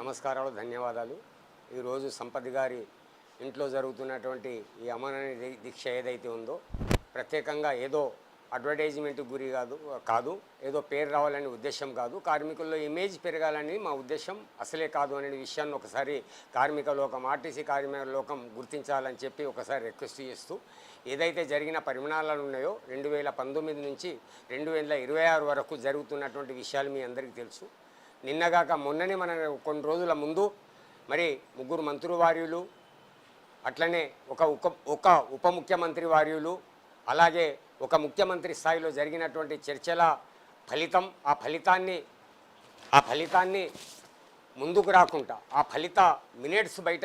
నమస్కారాలు, ధన్యవాదాలు. ఈరోజు సంపత్ గారి ఇంట్లో జరుగుతున్నటువంటి ఈ అమరణ దీక్ష ఏదైతే ఉందో ప్రత్యేకంగా ఏదో అడ్వర్టైజ్మెంట్ గురి కాదు ఏదో పేరు రావాలనే ఉద్దేశం కాదు, కార్మికుల్లో ఇమేజ్ పెరగాలని మా ఉద్దేశం అసలే కాదు అనే విషయాన్ని ఒకసారి కార్మిక లోకం, ఆర్టీసీ కార్మిక లోకం గుర్తించాలని చెప్పి ఒకసారి రిక్వెస్ట్ చేస్తూ, ఏదైతే జరిగిన పరిమాణాలు ఉన్నాయో 2019 నుంచి 2026 వరకు జరుగుతున్నటువంటి విషయాలు మీ అందరికీ తెలుసు. నిన్నగాక మొన్ననే మన కొన్ని రోజుల ముందు మరి 3 మంత్రివర్యులు, అట్లనే ఒక ఉప ముఖ్యమంత్రి వర్యులు, అలాగే ఒక ముఖ్యమంత్రి స్థాయిలో జరిగినటువంటి చర్చల ఫలితం, ఆ ఫలితాన్ని ముందుకు రాకుండా, ఆ ఫలిత మినిట్స్ బయట,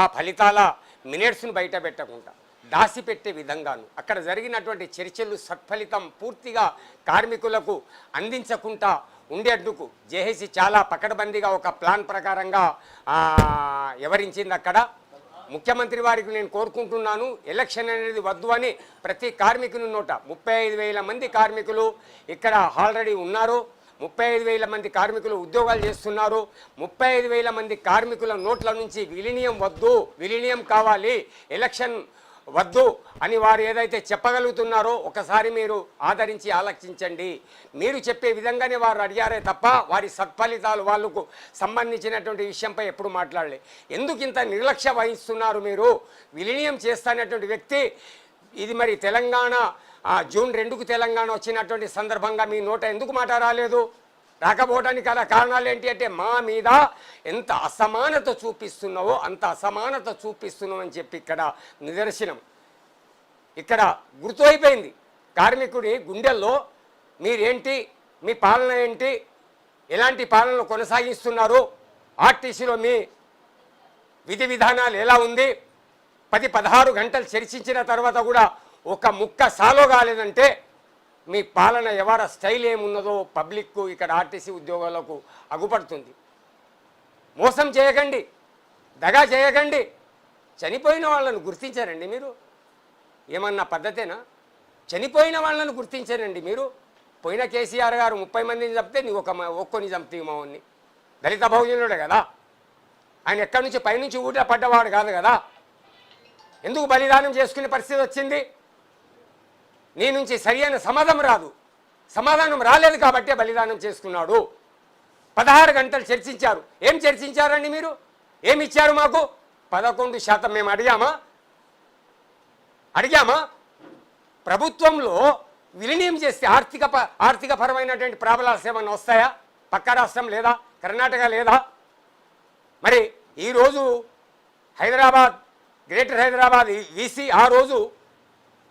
ఆ ఫలితాల మినిట్స్ను బయట పెట్టకుండా దాసిపెట్టే విధంగాను అక్కడ జరిగినటువంటి చర్చలు సత్ఫలితం పూర్తిగా కార్మికులకు అందించకుండా ఉండేందుకు జేఏసీ చాలా పకడ్బందీగా ఒక ప్లాన్ ప్రకారంగా వివరించింది. అక్కడ ముఖ్యమంత్రి వారికి నేను కోరుకుంటున్నాను, ఎలక్షన్ అనేది వద్దు అని ప్రతి కార్మికుని నోట 35,000 మంది కార్మికులు ఇక్కడ ఆల్రెడీ ఉన్నారు. 35,000 మంది కార్మికులు ఉద్యోగాలు చేస్తున్నారు. 35,000 మంది కార్మికుల నోట్ల నుంచి విలీనం వద్దు, విలీనం కావాలి, ఎలక్షన్ వద్దు అని వారు ఏదైతే చెప్పగలుగుతున్నారో ఒకసారి మీరు ఆదరించి ఆలోచించండి. మీరు చెప్పే విధంగానే వారు అడిగారే తప్ప వారి సత్ఫలితాలు వాళ్ళకు సంబంధించినటువంటి విషయంపై ఎప్పుడు మాట్లాడలే. ఎందుకు ఇంత నిర్లక్ష్య వహిస్తున్నారు మీరు? విలీనం చేస్తున్నటువంటి వ్యక్తి ఇది మరి తెలంగాణ జూన్ 2కు తెలంగాణ వచ్చినటువంటి సందర్భంగా మీ నోట ఎందుకు మాట రాలేదు? రాకపోవడానికి గల కారణాలు ఏంటి అంటే, మా మీద ఎంత అసమానత చూపిస్తున్నావో అంత అసమానత చూపిస్తున్నావు అని చెప్పి ఇక్కడ నిదర్శనం. ఇక్కడ గుర్తు అయిపోయింది కార్మికుడి గుండెల్లో. మీరేంటి, మీ పాలన ఏంటి, ఎలాంటి పాలనలు కొనసాగిస్తున్నారు, ఆర్టీసీలో మీ విధి విధానాలు ఎలా ఉంది, 10-16 గంటలు చర్చించిన తర్వాత కూడా ఒక ముక్క సాలో కాలేదంటే మీ పాలన ఎవర స్టైల్ ఏమున్నదో పబ్లిక్కు, ఇక్కడ ఆర్టీసీ ఉద్యోగాలకు అగుపడుతుంది. మోసం చేయకండి, దగా చేయకండి. చనిపోయిన వాళ్ళను గుర్తించారండి మీరు? ఏమన్నా పద్ధతేనా? చనిపోయిన వాళ్ళను గుర్తించారండి మీరు? పోయిన కేసీఆర్ గారు 30 మందిని చంపితే నీ ఒక్కొని చంపుతీ మావన్ని. దళిత బహుజనుడే కదా ఆయన, ఎక్కడి నుంచి పైనుంచి ఊట పడ్డవాడు కాదు కదా. ఎందుకు బలిదానం చేసుకునే పరిస్థితి వచ్చింది? నీ నుంచి సరియైన సమాధానం రాలేదు కాబట్టే బలిదానం చేసుకున్నాడు. 16 గంటలు చర్చించారు. ఏం చర్చించారండి మీరు? ఏమి ఇచ్చారు మాకు? 11% మేము అడిగామా? ప్రభుత్వంలో విలీనం చేస్తే ఆర్థికపరమైనటువంటి ప్రాబ్లమ్స్ ఏమన్నా వస్తాయా? పక్క రాష్ట్రం లేదా? కర్ణాటక లేదా? మరి ఈరోజు హైదరాబాద్, గ్రేటర్ హైదరాబాద్ వీసీ ఆ రోజు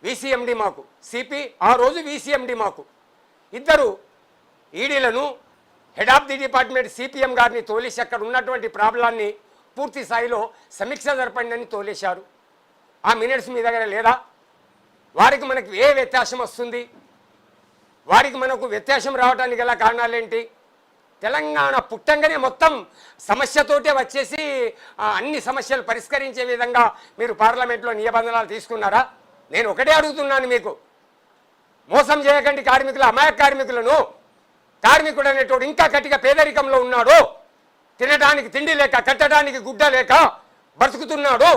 వీసీఎండి మాకు, సిపి ఆ రోజు వీసీఎండి మాకు, ఇద్దరు ఈడీలను head of the department CPM గారిని తోలేసి అక్కడ ఉన్నటువంటి ప్రాబ్లాన్ని పూర్తి స్థాయిలో సమీక్ష జరపండి తోలేశారు. ఆ మినిట్స్ మీ దగ్గర లేదా? వారికి మనకు ఏ వ్యత్యాసం వస్తుంది? వారికి మనకు వ్యత్యాసం రావడానికి గల కారణాలేంటి? తెలంగాణ పుట్టంగానే మొత్తం సమస్యతోటే వచ్చేసి అన్ని సమస్యలు పరిష్కరించే విధంగా మీరు పార్లమెంట్లో నిబంధనలు తీసుకున్నారా? నేను ఒకటే అడుగుతున్నాను, మీకు మోసం చేయకండి కార్మికులు, అమాయక కార్మికులను. కార్మికుడు అనేటోడు ఇంకా గట్టిగా పేదరికంలో ఉన్నాడు, తినడానికి తిండి లేక, కట్టడానికి గుడ్డ లేక బ్రతుకుతున్నాడు.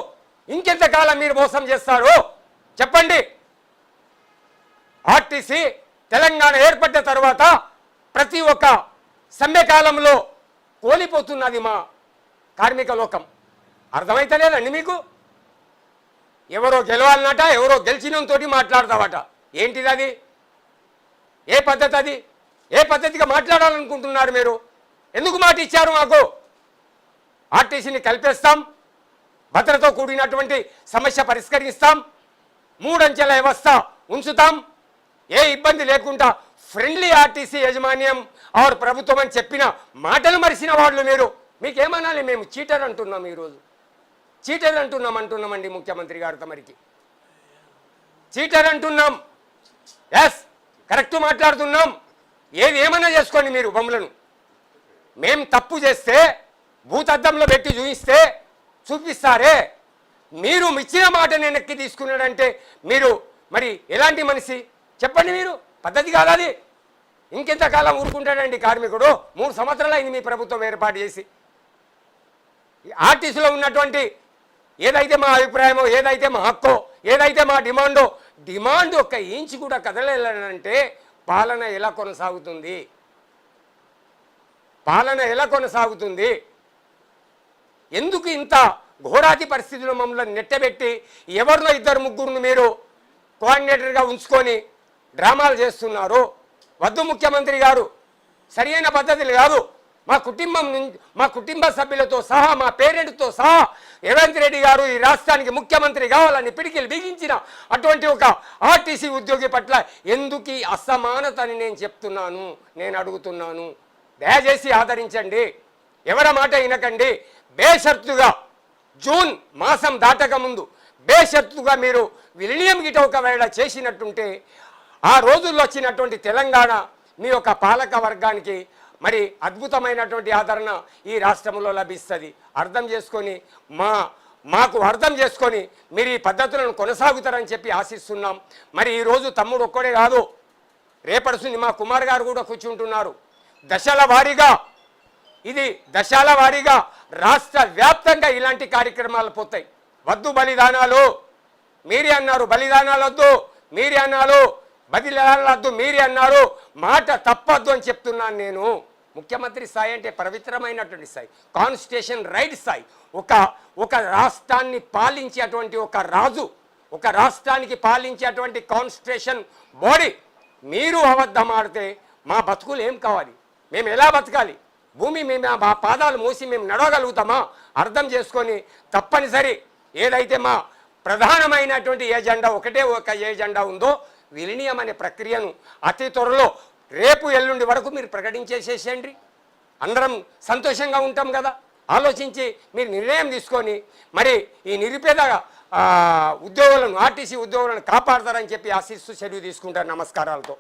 ఇంకెంతకాలం మీరు మోసం చేస్తారు చెప్పండి? ఆర్టీసీ తెలంగాణ ఏర్పడ్డ తర్వాత ప్రతి ఒక్క సమ్మెకాలంలో కోల్పోతున్నది మా కార్మిక లోకం. అర్థమైతలేదండి మీకు? ఎవరో గెలవాలన్నట, ఎవరో గెలిచినంతో మాట్లాడతావట. ఏంటిది అది? ఏ పద్ధతి అది? ఏ పద్ధతిగా మాట్లాడాలనుకుంటున్నారు మీరు? ఎందుకు మాట ఇచ్చారు మాకు? ఆర్టీసీని కల్పేస్తాం, భద్రతతో కూడినటువంటి సమస్య పరిష్కరిస్తాం, 3 అంచెల వ్యవస్థ ఉంచుతాం, ఏ ఇబ్బంది లేకుండా ఫ్రెండ్లీ ఆర్టీసీ యాజమాన్యం ఆర్ ప్రభుత్వం అని చెప్పిన మాటలు మరిసిన వాళ్ళు మీరు. మీకేమనాలి? మేము చీటర్ అంటున్నాం, ఈరోజు చీటర్ అంటున్నామండి ముఖ్యమంత్రి గారు తమరికి. చీటర్ అంటున్నాం. ఎస్, కరెక్ట్ మాట్లాడుతున్నాం. ఏది ఏమైనా చేసుకోండి మీరు బొమ్మలను. మేం తప్పు చేస్తే భూతద్దంలో పెట్టి చూపిస్తారే. మీరు ఇచ్చిన మాట నేను ఎక్కి తీసుకున్నాడంటే మీరు మరి ఎలాంటి మనిషి చెప్పండి? మీరు పద్ధతి కాదు అది. ఇంకెంతకాలం ఊరుకుంటాడండి కార్మికుడు? 3 సంవత్సరాలు అయింది మీ ప్రభుత్వం ఏర్పాటు చేసి. ఆర్టీసీలో ఉన్నటువంటి ఏదైతే మా అభిప్రాయమో, ఏదైతే మా హక్కో, ఏదైతే మా డిమాండ్ ఒక్క ఇంచు కూడా కదలేనంటే పాలన ఎలా కొనసాగుతుంది? పాలన ఎలా కొనసాగుతుంది? ఎందుకు ఇంత ఘోరాతి పరిస్థితుల్లో మమ్మల్ని నెట్టబెట్టి ఎవరినో 2-3 మీరు కోఆర్డినేటర్గా ఉంచుకొని డ్రామాలు చేస్తున్నారు? వద్దు ముఖ్యమంత్రి గారు, సరైన పద్ధతులు కాదు. మా కుటుంబ సభ్యులతో సహా, మా పేరెంట్తో సహా రేవంత్ రెడ్డి గారు ఈ రాష్ట్రానికి ముఖ్యమంత్రి కావాలని పిడికిలు బిగించిన అటువంటి ఒక ఆర్టీసీ ఉద్యోగి పట్ల ఎందుకు ఈ అసమానతని నేను చెప్తున్నాను, నేను అడుగుతున్నాను. దయచేసి ఆదరించండి, ఎవరి మాట వినకండి. బేషరతుగా జూన్ మాసం దాటక ముందు బేషరతుగా మీరు విలీనం గిట ఒకవేళ చేసినట్టుంటే ఆ రోజుల్లో వచ్చినటువంటి తెలంగాణ మీ యొక్క పాలక వర్గానికి మరి అద్భుతమైనటువంటి ఆదరణ ఈ రాష్ట్రంలో లభిస్తుంది. అర్థం చేసుకొని మాకు అర్థం చేసుకొని మీరు ఈ పద్ధతులను కొనసాగుతారని చెప్పి ఆశిస్తున్నాం. మరి ఈరోజు తమ్ముడు ఒక్కడే కాదు, రేపడుసుని మా కుమార్ గారు కూడా కూర్చుంటున్నారు. దశల వారీగా రాష్ట్ర వ్యాప్తంగా ఇలాంటి కార్యక్రమాలు పోతాయి. వద్దు బలిదానాలు, మీరే అన్నారు. బలిదానాలు వద్దు, మీరే అన్నారు. బలిదానాలు మీరే అన్నారు. మాట తప్పద్దు అని చెప్తున్నాను నేను. ముఖ్యమంత్రి స్థాయి అంటే పవిత్రమైనటువంటి స్థాయి, కాన్స్టిట్యూషన్ రైట్ స్థాయి. ఒక రాష్ట్రాన్ని పాలించేటువంటి ఒక రాజు, ఒక రాష్ట్రానికి పాలించేటువంటి కాన్స్టిట్యూషన్ బాడీ మీరు అబద్ధం ఆడితే మా బతుకులు ఏం కావాలి? మేము ఎలా బతకాలి? భూమి మేము మా పాదాలు మోసి మేము నడవగలుగుతామా? అర్థం చేసుకొని తప్పనిసరి ఏదైతే మా ప్రధానమైనటువంటి ఏజెండా ఒకటే ఒక ఏజెండా ఉందో విలీనం అనే ప్రక్రియను అతి త్వరలో రేపు ఎల్లుండి వరకు మీరు ప్రకటించేసేసేయండి. అందరం సంతోషంగా ఉంటాం కదా. ఆలోచించి మీరు నిర్ణయం తీసుకొని మరి ఈ నిరుపేద ఉద్యోగులను, ఆర్టీసీ ఉద్యోగులను కాపాడతారని చెప్పి ఆశిస్తూ సెలవు తీసుకుంటారు. నమస్కారాలతో.